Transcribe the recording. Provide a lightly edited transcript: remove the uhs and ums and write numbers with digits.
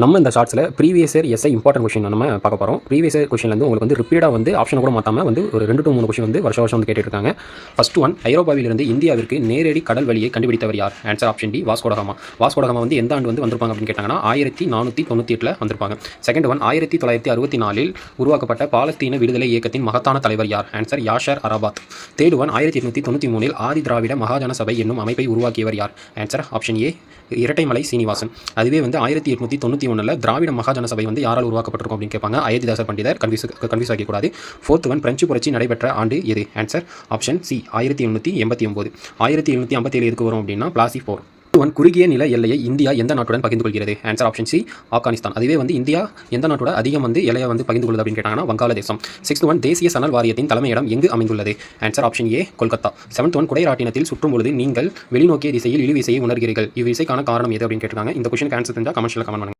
நம்ம இந்த ஷார்ட்ஸில் previous year SI important question நம்ம பார்க்க போகிறோம். ப்ரீவியஸ் இயர் கொஷின்லேருந்து உங்களுக்கு வந்து ரிப்பீடாக வந்து ஆப்ஷன் கூட மாற்றாமல் வந்து ஒரு 2 to 3 கொஷின் வந்து வருஷம் வந்து கேட்டுருக்காங்க. ஃபர்ஸ்ட் ஒன், ஐரோப்பாவிலிருந்து இந்தியாவிற்கு நேரடி கடல் வழியை கண்டுபிடித்தவர் யார்? Answer option D, Vasco da Gama. Vasco da Gama வந்து எந்த ஆண்டு வந்து வந்திருப்பாங்க அப்படின்னு கேட்டாங்கன்னா 1498 வந்திருப்பாங்க. செகண்ட் ஒன், 1964 உருவாக்கப்பட்ட பாலஸ்தீன விடுதலை இயக்கத்தின் மகத்தான தலைவர் யார்? Answer Yasser Arafat. Third one, 1893 Adi Dravida Mahajana Sabha என்னும் அமைப்பை உருவாக்கியவர் யார்? Answer option A, Rettamalai Srinivasan. அதுவே வந்து 1891 திராவிட மகாஜன சபை வந்து யாரால் உருவாக்கப்பட்டிருக்கும் அப்படின்னு கேட்பாங்க. அயோத்திதாசர் பண்டிதர். கன்ஃபியூஸ் ஆகக்கூடாது. ஃபோர்த் ஒன், பிரெஞ்சு புரட்சி நடைபெற்ற ஆண்டு எது? Answer option C, 1889. 1757 எதுக்கு வரும் அப்படின்னா பிளாசி 4. ஒன், குறுகிய நில எல்லையை இந்தியா எந்த நாட்டுடன் பகிர்ந்து கொள்கிறது? Answer option C, Afghanistan. அதுவே வந்து இந்தியா எந்த நாட்டோட அதிகம் வந்து எல்லையை வந்து பகிர்ந்து கொள்ளுது அப்படின்னு கேட்டாங்கன்னா வங்காளதேசம். சிக்ஸ்த் ஒன், தேசிய சணல் வாரியத்தின் தலைமையிடம் எங்கு அமைந்துள்ளது? Answer option A, Kolkata. Seventh one, குடைராட்டினத்தில் சுற்றும் பொழுது நீங்கள் வெளிநோக்கிய திசையில் இழுவிசையை உணர்கிறீர்கள். இவ்விசைக்கான காரணம் எது அப்படின்னு கேட்டிருக்காங்க. இந்த கொஸ்டினுக்கு ஆன்சர் தெரிஞ்சா கமெண்ட்ஸ்ல கமெண்ட் பண்ணுங்க.